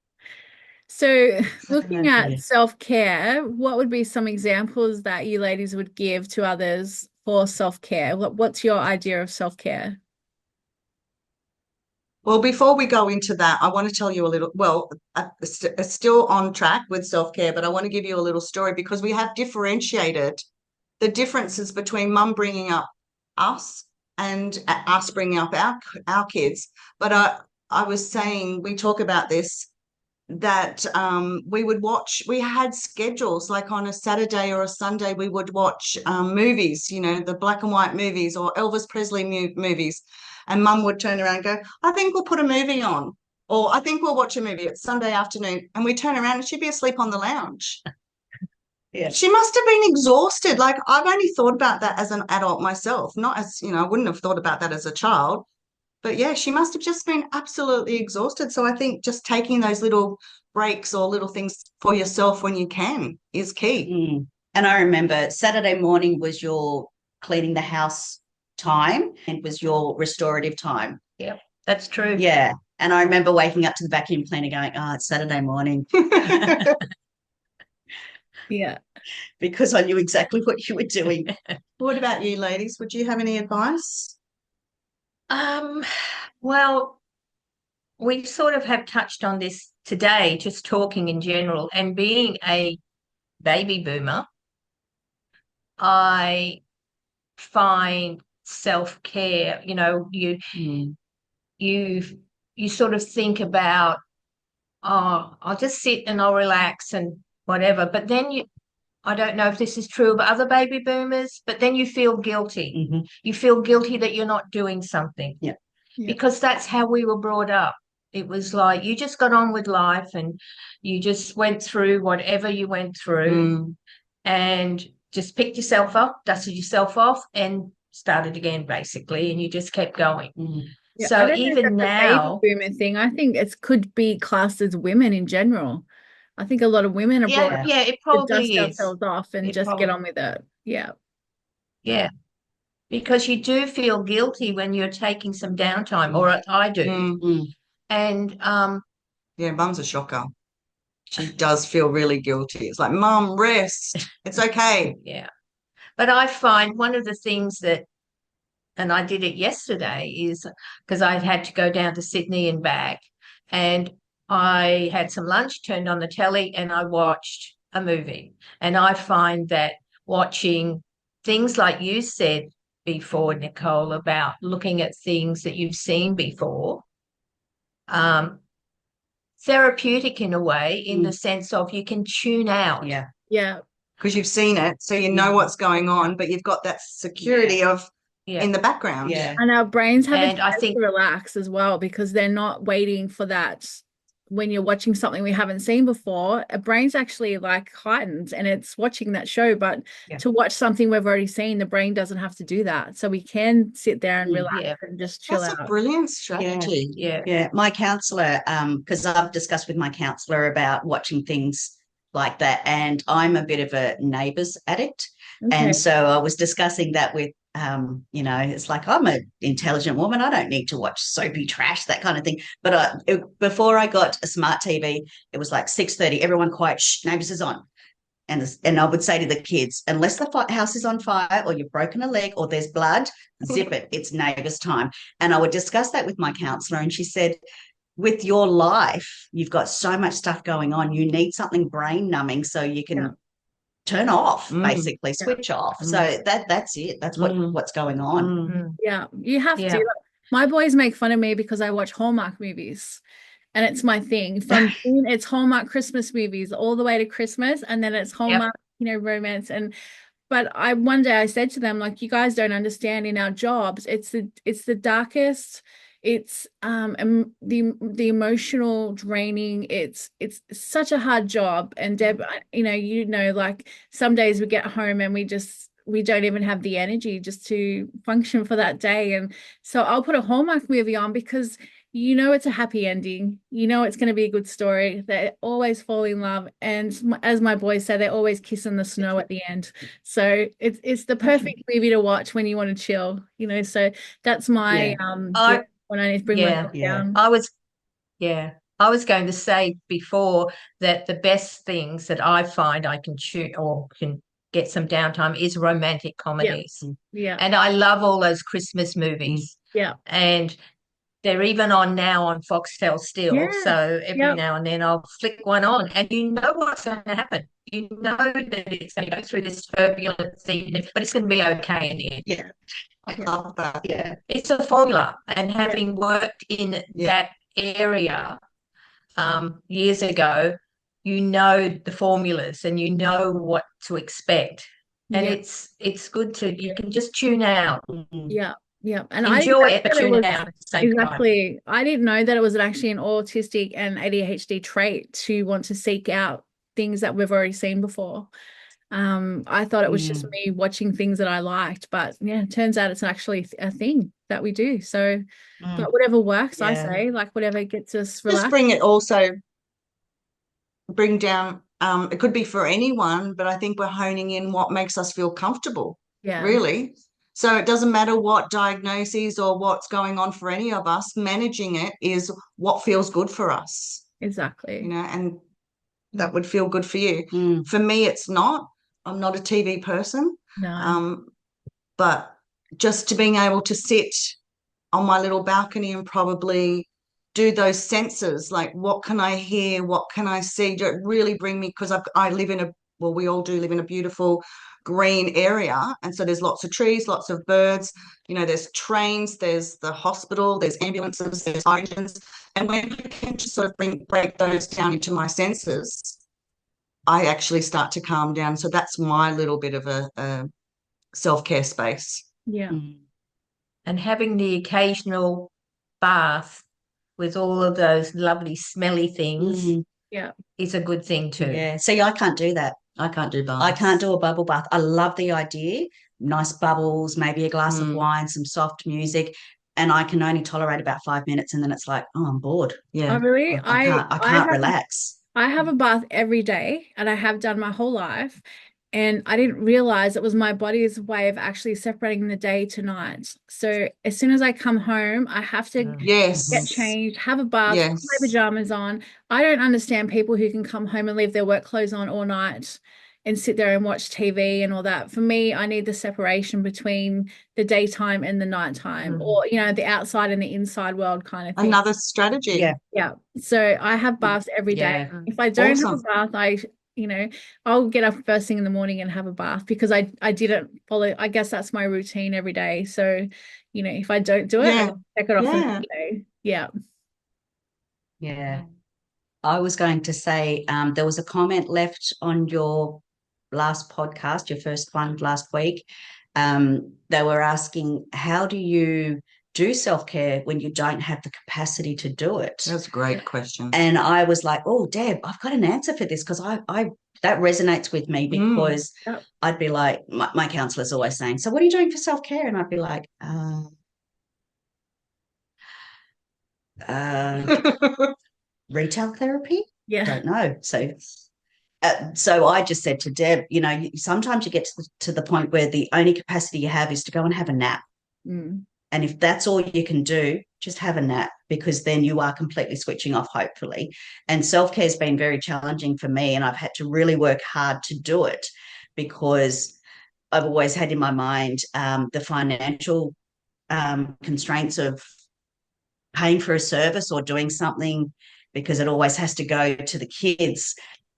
So looking at self-care, what would be some examples that you ladies would give to others for self-care? What's your idea of self-care? Well, before we go into that, I want to tell you a little, it's still on track with self-care, but I want to give you a little story, because we have differentiated the differences between mum bringing up us and us bringing up our kids. But I was saying, we talk about this, that we had schedules, like on a Saturday or a Sunday, we would watch movies, the black and white movies or Elvis Presley movies. And mum would turn around and go, I think we'll put a movie on, or I think we'll watch a movie. It's Sunday afternoon. And we turn around and she'd be asleep on the lounge. Yeah. She must have been exhausted. Like, I've only thought about that as an adult myself, not as, I wouldn't have thought about that as a child. But yeah, she must have just been absolutely exhausted. So I think just taking those little breaks or little things for yourself when you can is key. And I remember Saturday morning was your cleaning the house time and was your restorative time. Yep, that's true. Yeah. And I remember waking up to the vacuum cleaner going, oh, it's Saturday morning. Yeah. Because I knew exactly what you were doing. What about you, ladies? Would you have any advice? Well, we sort of have touched on this today, just talking in general, and being a baby boomer, I find self-care, you sort of think about, oh, I'll just sit and I'll relax and whatever. But then I don't know if this is true of other baby boomers, but then you feel guilty. Mm-hmm. You feel guilty that you're not doing something. Yeah. Because that's how we were brought up. It was like you just got on with life and you just went through whatever you went through and just picked yourself up, dusted yourself off, and started again, basically, and you just kept going. Yeah, So even now, baby boomer thing, I think it could be classed as women in general. I think a lot of women are brought up it to probably dust is. ourselves off and just get on with it. Yeah. Yeah. Because you do feel guilty when you're taking some downtime, or I do. And yeah, mum's a shocker. She does feel really guilty. It's like, Mum, rest. It's okay. Yeah. But I find one of the things that, and I did it yesterday, is because I had to go down to Sydney and back, and I had some lunch, turned on the telly, and I watched a movie. And I find that watching things like you said before, Nicole, about looking at things that you've seen before, therapeutic in a way, in the sense of you can tune out. Yeah. Yeah. Because you've seen it, so you know what's going on, but you've got that security of in the background. Yeah. And our brains have And a chance to relax as well, because they're not waiting for that. When you're watching something we haven't seen before, our brain's actually like heightened and it's watching that show. But to watch something we've already seen, the brain doesn't have to do that. So we can sit there and relax and just chill out. That's a brilliant strategy. Yeah. My counsellor, because I've discussed with my counsellor about watching things like that, and I'm a bit of a Neighbours addict. Okay. And so I was discussing that with it's like, I'm an intelligent woman. I don't need to watch soapy trash, that kind of thing. But before I got a smart TV, it was like 6:30, everyone quiet, shh, Neighbours is on. And I would say to the kids, unless the house is on fire or you've broken a leg or there's blood, zip it, it's Neighbours time. And I would discuss that with my counsellor, and she said, with your life, you've got so much stuff going on, you need something brain numbing so you can turn off, Mm. basically switch off. So that's it. That's what's going on. Yeah, you have Yeah. to. Like, my boys make fun of me because I watch Hallmark movies. And it's my thing. From June, it's Hallmark Christmas movies all the way to Christmas, and then it's Hallmark, romance. But one day I said to them, like, you guys don't understand, in our jobs, it's the darkest, it's the emotional draining, it's such a hard job. And Deb, like, some days we get home and we don't even have the energy just to function for that day. And so I'll put a Hallmark movie on because it's a happy ending. It's going to be a good story. They always fall in love. And as my boys say, they always kiss in the snow at the end. So it's the perfect movie to watch when you want to chill, so that's my when I need to bring myself down. I was going to say before that the best things that I find I can choose or can get some downtime is romantic comedies. Yeah. And I love all those Christmas movies. Yeah. And they're even on now on Foxtel still. Yeah. So every now and then I'll flick one on, and you know what's going to happen. You know that it's going to go through this turbulent evening, but it's going to be okay in the end. Yeah. I love that. Yeah. It's a formula. And having worked in that area years ago, you know the formulas and you know what to expect. And it's good you can just tune out. Yeah. Yeah. And enjoy it, but tune out at the same time. I didn't know that it was actually an autistic and ADHD trait to want to seek out things that we've already seen before. I thought it was just me watching things that I liked, but it turns out it's actually a thing that we do. So, but whatever works, I say, like, whatever gets us relaxed. Just bring down, it could be for anyone, but I think we're honing in what makes us feel comfortable. Yeah. Really. So it doesn't matter what diagnoses or what's going on for any of us, managing it is what feels good for us. Exactly. And that would feel good for you. For me, it's not. I'm not a TV person. No. But just to being able to sit on my little balcony and probably do those senses, like what can I hear, what can I see, to really bring me, because I live in we all do live in a beautiful green area, and so there's lots of trees, lots of birds, there's trains, there's the hospital, there's ambulances, there's sirens, and when I can just sort of break those down into my senses, I actually start to calm down. So that's my little bit of a self-care space. Yeah. And having the occasional bath with all of those lovely smelly things is a good thing too. Yeah. See, I can't do that. I can't do baths. I can't do a bubble bath. I love the idea. Nice bubbles, maybe a glass of wine, some soft music. And I can only tolerate about 5 minutes, and then it's like, oh, I'm bored. Yeah. Oh, really? I can't relax. I have a bath every day, and I have done my whole life. And I didn't realize it was my body's way of actually separating the day to night. So as soon as I come home, I have to get changed, have a bath, put my pajamas on. I don't understand people who can come home and leave their work clothes on all night and sit there and watch TV and all that. For me, I need the separation between the daytime and the nighttime, or, the outside and the inside world kind of thing. Another strategy. Yeah. Yeah. So I have baths every day. If I don't have a bath, I'll get up first thing in the morning and have a bath, because I didn't follow. I guess that's my routine every day. So, if I don't do it, I check it off the day. Yeah. Yeah. I was going to say, there was a comment left on your last podcast, your first one last week. They were asking, how do you do self-care when you don't have the capacity to do it? That's a great question. And I was like, oh, Deb, I've got an answer for this, because I that resonates with me, because I'd be like, my counsellor's always saying, so what are you doing for self-care? And I'd be like, retail therapy? Yeah. Don't know. So I just said to Deb, sometimes you get to the point where the only capacity you have is to go and have a nap. And if that's all you can do, just have a nap, because then you are completely switching off, hopefully. And self-care has been very challenging for me, and I've had to really work hard to do it, because I've always had in my mind the financial constraints of paying for a service or doing something, because it always has to go to the kids.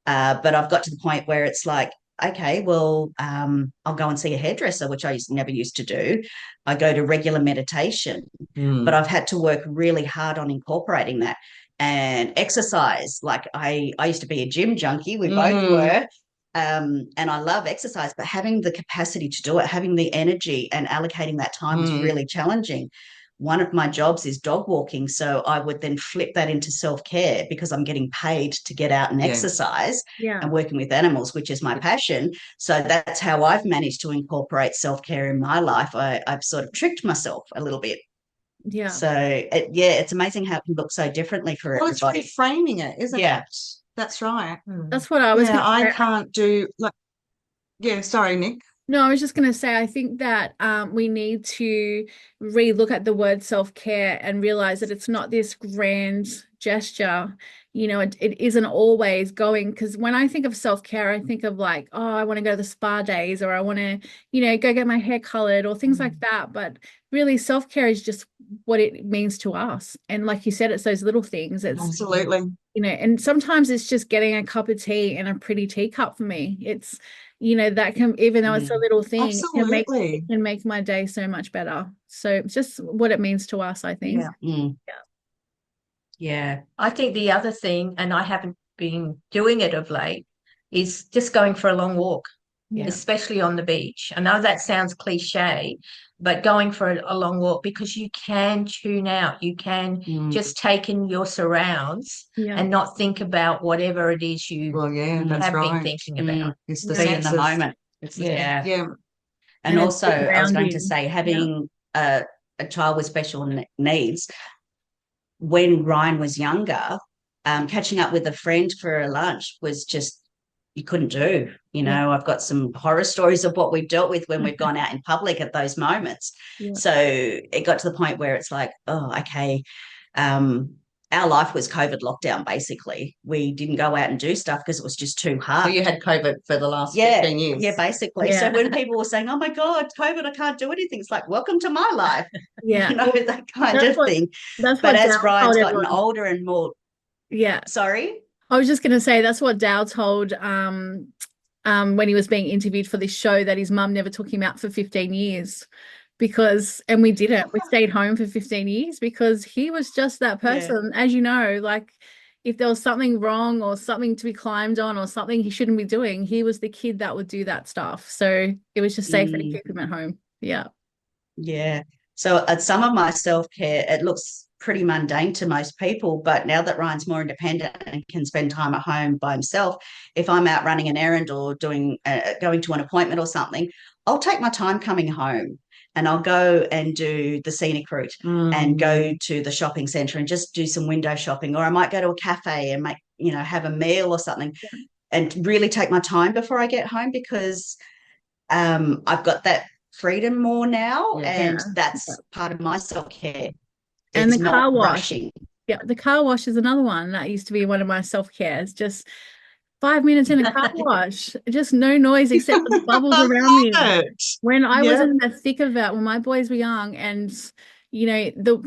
But I've got to the point where it's like, okay, well, I'll go and see a hairdresser, which never used to do. I go to regular meditation, but I've had to work really hard on incorporating that. And exercise, like I used to be a gym junkie, we both were. And I love exercise, but having the capacity to do it, having the energy and allocating that time is really challenging. One of my jobs is dog walking. So I would then flip that into self-care because I'm getting paid to get out and exercise and working with animals, which is my passion. So that's how I've managed to incorporate self-care in my life. I've sort of tricked myself a little bit. Yeah. So it's amazing how it can look so differently for everybody. It's reframing it, isn't it? That's right. That's what I was Yeah, gonna I say. can't do like. Yeah, sorry, Nick. No, I was just going to say, I think that we need to relook at the word self-care and realize that it's not this grand gesture. You know, it isn't always going, because when I think of self-care, I think of like, oh, I want to go to the spa days, or I want to, you know, go get my hair colored or things like that. But really, self-care is just what it means to us. And like you said, it's those little things. It's, Absolutely. you know, and sometimes it's just getting a cup of tea in a pretty teacup for me. It's, you know, that can, even though it's a little thing, Absolutely. it can make my day so much better. So it's just what it means to us, I think. Yeah. I think the other thing, and I haven't been doing it of late, is just going for a long walk, especially on the beach. I know that sounds cliche, but going for a long walk, because you can tune out. You can just take in your surrounds and not think about whatever it is you that's have been right. thinking about. It's the Be in the senses. moment. Yeah. Yeah. And it's also, I was going to grounding. say, having a child with special needs, when Ryan was younger, catching up with a friend for a lunch was just, you couldn't do. You know, I've got some horror stories of what we've dealt with when we've gone out in public at those moments. So it got to the point where it's like, oh, okay. Our life was COVID lockdown, basically. We didn't go out and do stuff because it was just too hard. So you had COVID for the last 15 years. Yeah, basically. Yeah. So when people were saying, oh my God, COVID, I can't do anything, it's like, welcome to my life. Yeah. You know, that kind of thing. That's But what as Dal Ryan's told gotten everyone. older and more, sorry? I was just going to say that's what Dal told when he was being interviewed for this show, that his mum never took him out for 15 years and we didn't. We stayed home for 15 years because he was just that person. As you know, like if there was something wrong or something to be climbed on or something he shouldn't be doing, he was the kid that would do that stuff. So it was just safer to keep him at home. Yeah. Yeah. So at some of my self-care, it looks pretty mundane to most people, but now that Ryan's more independent and can spend time at home by himself, if I'm out running an errand or going to an appointment or something, I'll take my time coming home and I'll go and do the scenic route and go to the shopping centre and just do some window shopping, or I might go to a cafe and have a meal or something and really take my time before I get home, because I've got that freedom more now, and that's part of my self-care. And it's the car not wash. rushing. Yeah, the car wash is another one that used to be one of my self-cares. Just 5 minutes in a car wash, just no noise except the bubbles around me. When I was in the thick of it, when my boys were young, and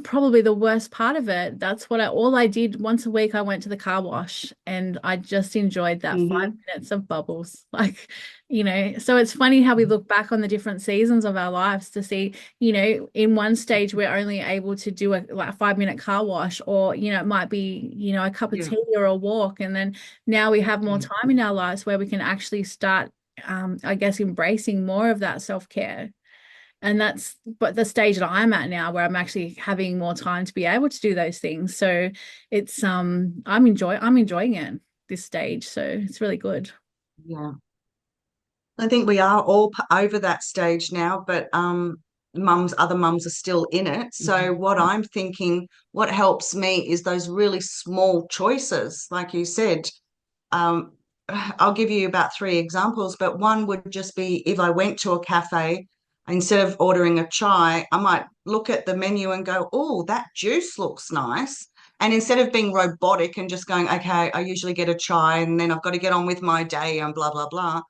probably the worst part of it, that's what all I did once a week. I went to the car wash and I just enjoyed that 5 minutes of bubbles. Like, so it's funny how we look back on the different seasons of our lives to see, in one stage we're only able to do a 5 minute car wash, or, it might be, a cup of tea or a walk. And then now we have more time in our lives where we can actually start, I guess, embracing more of that self-care. And that's the stage that I'm at now, where I'm actually having more time to be able to do those things. So it's I'm enjoying it, this stage. So it's really good. Yeah. I think we are all over that stage now, but other mums are still in it. So what I'm thinking, what helps me is those really small choices, like you said. I'll give you about 3 examples, but one would just be if I went to a cafe, instead of ordering a chai, I might look at the menu and go, oh, that juice looks nice. And instead of being robotic and just going, okay, I usually get a chai and then I've got to get on with my day and blah, blah, blah,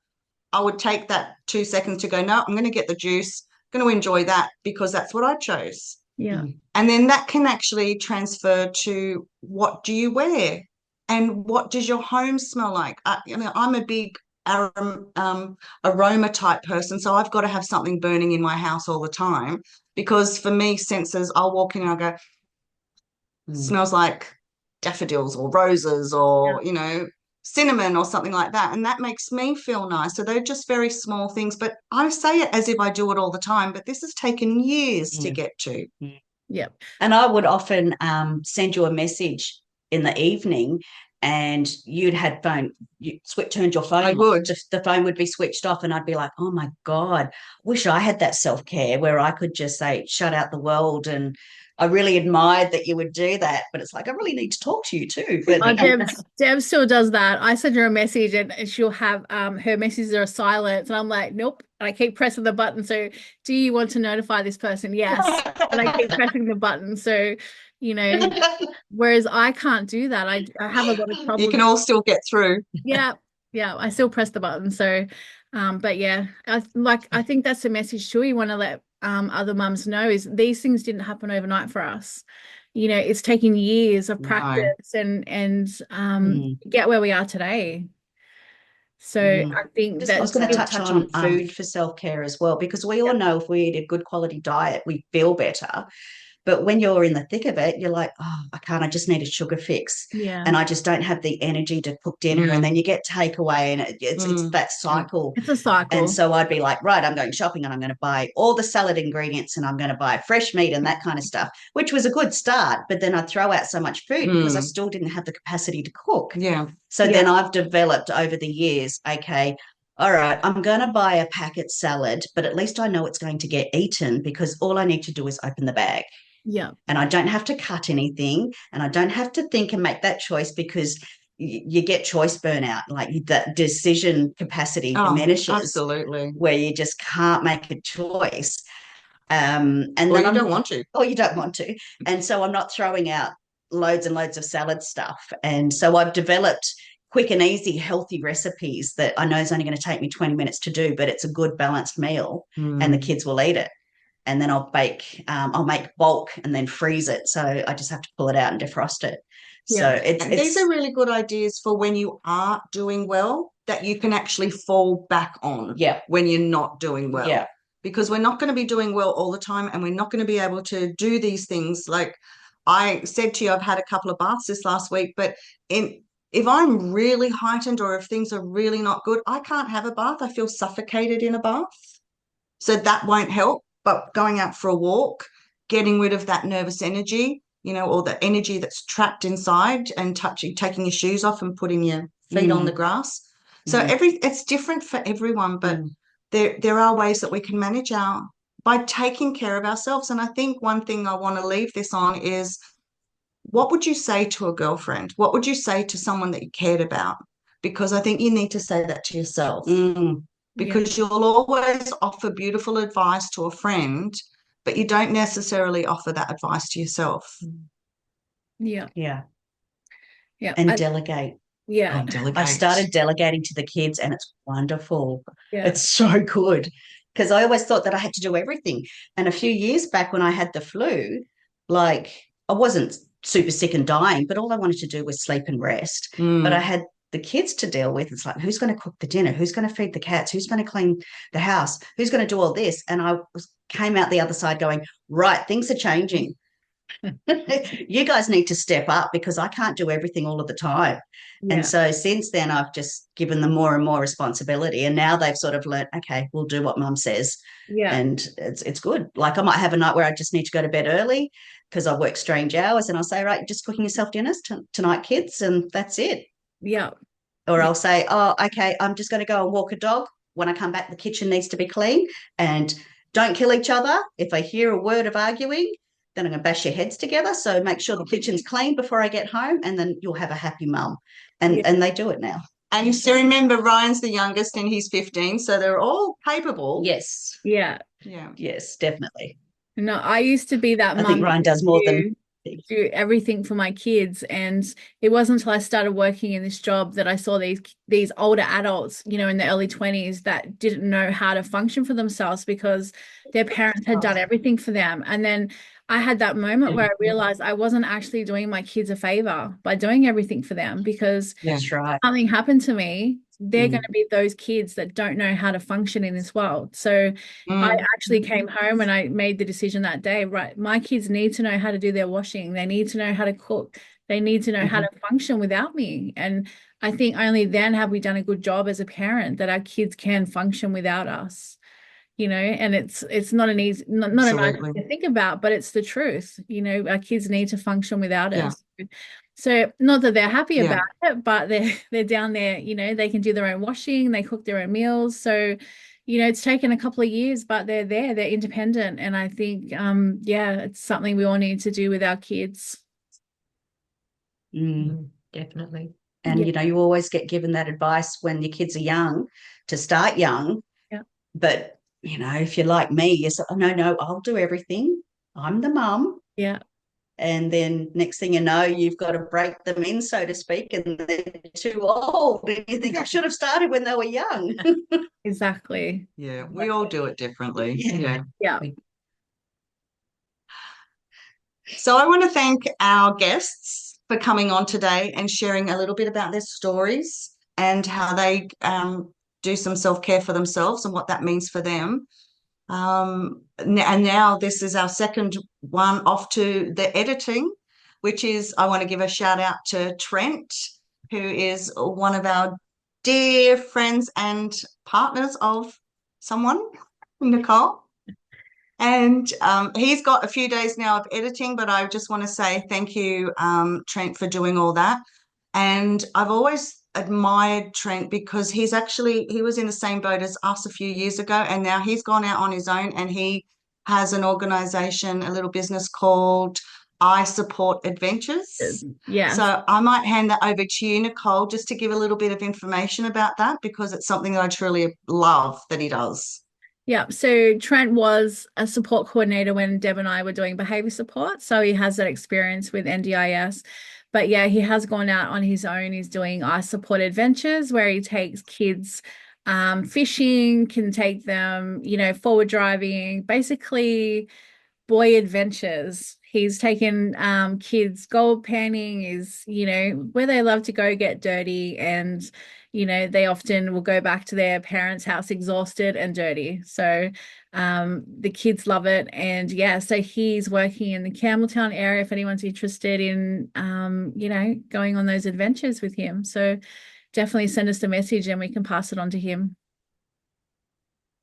I would take that 2 seconds to go, no, I'm going to get the juice, going to enjoy that because that's what I chose. Yeah. And then that can actually transfer to what do you wear and what does your home smell like? I'm a big aroma type person, so I've got to have something burning in my house all the time, because for me, senses, I'll walk in and I'll go, smells like daffodils or roses or, cinnamon or something like that. And that makes me feel nice. So they're just very small things. But I say it as if I do it all the time, but this has taken years to get to. Yep. And I would often send you a message in the evening, and you'd had turned your phone I would. the phone would be switched off, and I'd be like, oh my God, wish I had that self-care where I could just say, shut out the world. And I really admired that you would do that, but it's like, I really need to talk to you too. But Deb still does that. I send her a message and she'll have her messages are silent, and I'm like, nope. And I keep pressing the button. So, do you want to notify this person? Yes. And I keep pressing the button. So, whereas I can't do that. I have a lot of trouble. You can all still get through. Yeah. I still press the button. So, but yeah, I think that's the message too. You want to let other mums know is these things didn't happen overnight for us. It's taken years of practice and get where we are today. So I think I was going to touch on food for self-care as well, because we all know if we eat a good quality diet, we feel better. But when you're in the thick of it, you're like, oh, I just need a sugar fix. Yeah. And I just don't have the energy to cook dinner. And then you get takeaway, and it's that cycle. It's a cycle. And so I'd be like, right, I'm going shopping and I'm going to buy all the salad ingredients and I'm going to buy fresh meat and that kind of stuff, which was a good start. But then I'd throw out so much food because I still didn't have the capacity to cook. Yeah. So then I've developed over the years, okay, all right, I'm going to buy a packet salad, but at least I know it's going to get eaten, because all I need to do is open the bag. Yeah. And I don't have to cut anything, and I don't have to think and make that choice, because you get choice burnout, like that decision capacity diminishes. Absolutely. Where you just can't make a choice. And or then you don't want to. Or you don't want to. And so I'm not throwing out loads and loads of salad stuff. And so I've developed quick and easy, healthy recipes that I know is only going to take me 20 minutes to do, but it's a good balanced meal and the kids will eat it. And then I'll make bulk and then freeze it. So I just have to pull it out and defrost it. So these are really good ideas for when you are doing well, that you can actually fall back on when you're not doing well. Yeah. Because we're not going to be doing well all the time, and we're not going to be able to do these things. Like I said to you, I've had a couple of baths this last week, but if I'm really heightened or if things are really not good, I can't have a bath. I feel suffocated in a bath. So that won't help. But going out for a walk, getting rid of that nervous energy, or the energy that's trapped inside, and taking your shoes off and putting your feet on the grass. So it's different for everyone, but there are ways that we can manage by taking care of ourselves. And I think one thing I want to leave this on is, what would you say to a girlfriend? What would you say to someone that you cared about? Because I think you need to say that to yourself. Because you'll always offer beautiful advice to a friend, but you don't necessarily offer that advice to yourself. Yeah. And delegate. Yeah. I started delegating to the kids, and it's wonderful. It's so good, because I always thought that I had to do everything. And a few years back when I had the flu, like, I wasn't super sick and dying, but all I wanted to do was sleep and rest. But I had the kids to deal with. It's like, who's going to cook the dinner? Who's going to feed the cats? Who's going to clean the house? Who's going to do all this? And I came out the other side going, right, things are changing. You guys need to step up, because I can't do everything all of the time. And so since then, I've just given them more and more responsibility. And now they've sort of learned, okay, we'll do what mum says. And it's good. Like, I might have a night where I just need to go to bed early because I work strange hours, and I'll say, right, you're just cooking yourself dinners tonight, kids, and that's it. Or I'll say, oh, okay, I'm just going to go and walk a dog. When I come back, the kitchen needs to be clean, and don't kill each other. If I hear a word of arguing, then I'm going to bash your heads together. So make sure the kitchen's clean before I get home, and then you'll have a happy mum. And they do it now. And so remember, Ryan's the youngest and he's 15, so they're all capable. Yes. Yes, definitely. No, I used to be that mum. I think Ryan does more than do everything for my kids, and it wasn't until I started working in this job that I saw these older adults, in the early 20s, that didn't know how to function for themselves because their parents had done everything for them. And then I had that moment where I realized I wasn't actually doing my kids a favor by doing everything for them, because that's right. something happened to me they're going to be those kids that don't know how to function in this world. So I actually came home and I made the decision that day, right, my kids need to know how to do their washing. They need to know how to cook. They need to know how to function without me. And I think only then have we done a good job as a parent that our kids can function without us. And it's not an easy, not a nice Absolutely. thing to think about, but it's the truth. Our kids need to function without Yeah. us. So not that they're happy Yeah. about it, but they're down there, they can do their own washing, they cook their own meals. So, it's taken a couple of years, but they're there, they're independent. And I think, it's something we all need to do with our kids. Definitely. And, you always get given that advice when your kids are young to start young. Yeah. But, if you're like me, you say, oh, no, I'll do everything. I'm the mum. Yeah. And then next thing you know, you've got to break them in, so to speak, and they're too old. And you think I should have started when they were young. Exactly. Yeah. We all do it differently. Yeah. Yeah. So I want to thank our guests for coming on today and sharing a little bit about their stories and how they do some self-care for themselves and what that means for them. And now this is our second one off to the editing, which is, I want to give a shout out to Trent, who is one of our dear friends and partners of someone, Nicole. And he's got a few days now of editing, but I just want to say thank you, Trent, for doing all that. And I've always admired Trent because he was in the same boat as us a few years ago, and now he's gone out on his own and he has an organization, a little business called I Support Adventures. Yeah. So I might hand that over to you, Nicole, just to give a little bit of information about that, because it's something that I truly love that he does. Yeah, so Trent was a support coordinator when Deb and I were doing behavior support. So he has that experience with NDIS. But yeah, he has gone out on his own. He's doing I Support Adventures, where he takes kids fishing, can take them, forward driving, basically boy adventures. He's taken kids gold panning, is where they love to go get dirty, and they often will go back to their parents' house exhausted and dirty. So the kids love it. And yeah, so he's working in the Campbelltown area if anyone's interested in going on those adventures with him. So definitely send us a message and we can pass it on to him.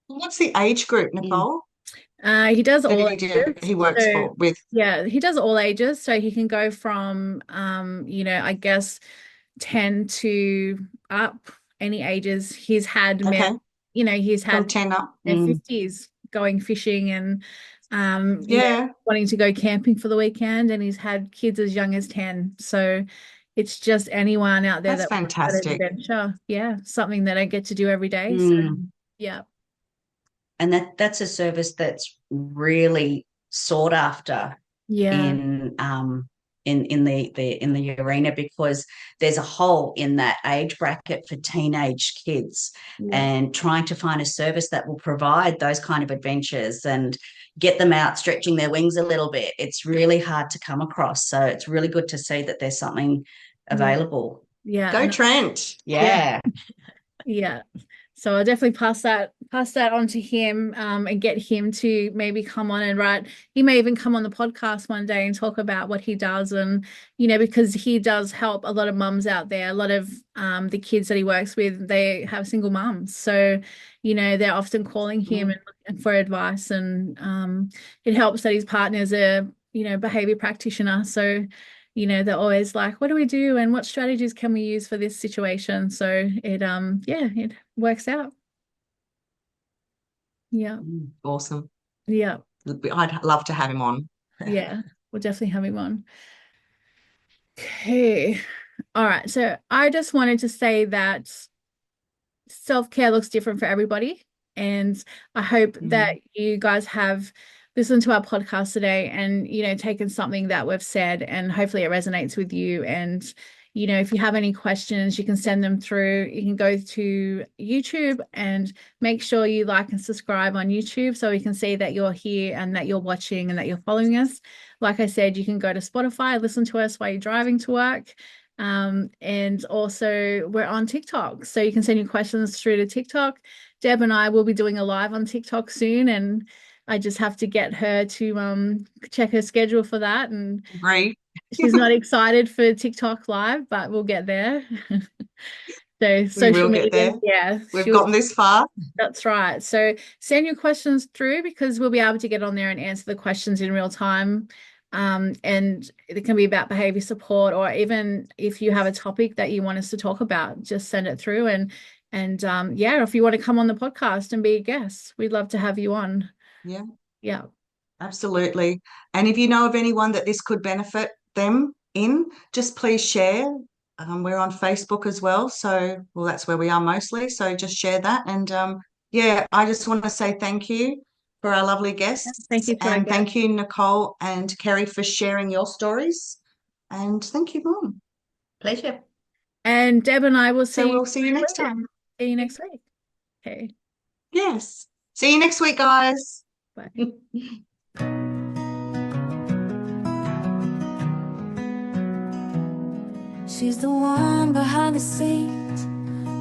What's the age group, Nicole? He does all ages. He works with. Yeah, he does all ages. So he can go from I guess 10 to up, any ages. He's had men, he's had from 10 up. their 50s going fishing and Yeah. wanting to go camping for the weekend, and he's had kids as young as 10. So it's just anyone out there That's that wants that fantastic. adventure. Yeah, something that I get to do every day. So yeah. And that's a service that's really sought after in the arena, because there's a hole in that age bracket for teenage kids, and trying to find a service that will provide those kind of adventures and get them out stretching their wings a little bit. It's really hard to come across. So it's really good to see that there's something available. Yeah. Go Trent. Yeah. Yeah. So I'll definitely pass that on to him and get him to maybe come on and write. He may even come on the podcast one day and talk about what he does, and because he does help a lot of mums out there. A lot of the kids that he works with, they have single mums, so they're often calling him and looking for advice, and it helps that his partner's a behavior practitioner, so they're always like, what do we do and what strategies can we use for this situation? So it works out. Yeah. Awesome. Yeah. I'd love to have him on. Yeah, we'll definitely have him on. Okay. All right. So I just wanted to say that self-care looks different for everybody. And I hope that you guys have listened to our podcast today and, taken something that we've said, and hopefully it resonates with you. And, if you have any questions, you can send them through. You can go to YouTube and make sure you like and subscribe on YouTube so we can see that you're here and that you're watching and that you're following us. Like I said, you can go to Spotify, listen to us while you're driving to work. And also we're on TikTok, so you can send your questions through to TikTok. Deb and I will be doing a live on TikTok soon, and I just have to get her to check her schedule for that. And Agree. she's not excited for TikTok live, but we'll get there. So We social will get media, there. yeah, We've gotten this far. that's right. So send your questions through, because we'll be able to get on there and answer the questions in real time. And it can be about behavior support, or even if you have a topic that you want us to talk about, just send it through. And yeah, if you want to come on the podcast and be a guest, we'd love to have you on. Yeah, Yeah. absolutely. And if you know of anyone that this could benefit them in, just please share. We're on Facebook as well. So, well, that's where we are mostly. So just share that. And yeah, I just want to say thank you for our lovely guests. Thank you to our And thank guests. you, Nicole and Kerry, for sharing your stories. And thank you, Mum. Pleasure. And Deb and I will see So you we'll see you next time. See you next week. Okay. Yes. See you next week, guys. Bye. She's the one behind the scenes,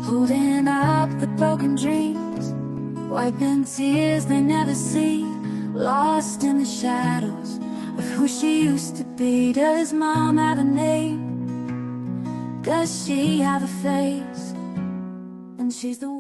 holding up the broken dreams, wiping tears they never see, lost in the shadows of who she used to be. Does Mom have a name? Does she have a face? And she's the